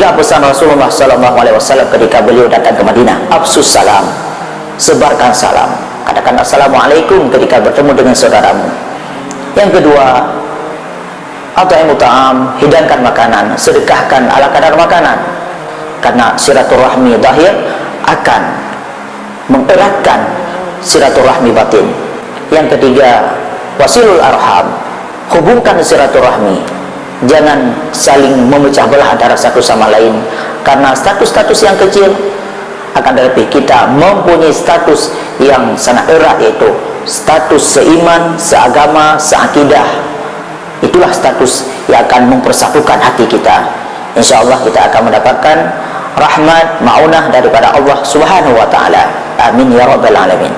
Tiga pesan Rasulullah SAW ketika beliau datang ke Madinah: afsus salam, sebarkan salam, katakan assalamualaikum ketika bertemu dengan saudaramu. Yang kedua, at'imu ta'am, hidangkan makanan, sedekahkan ala kadar makanan, karena silaturahmi zahir akan mengeratkan silaturahmi batin. Yang ketiga, wasilul arham, hubungkan silaturahmi, jangan saling memecah belah antara satu sama lain karena status-status yang kecil. Akan tetapi kita mempunyai status yang sangat erat, yaitu status seiman, seagama, seakidah. Itulah status yang akan mempersatukan hati kita. InsyaAllah kita akan mendapatkan rahmat, ma'unah daripada Allah Subhanahu wa ta'ala. Amin ya rabbal alamin.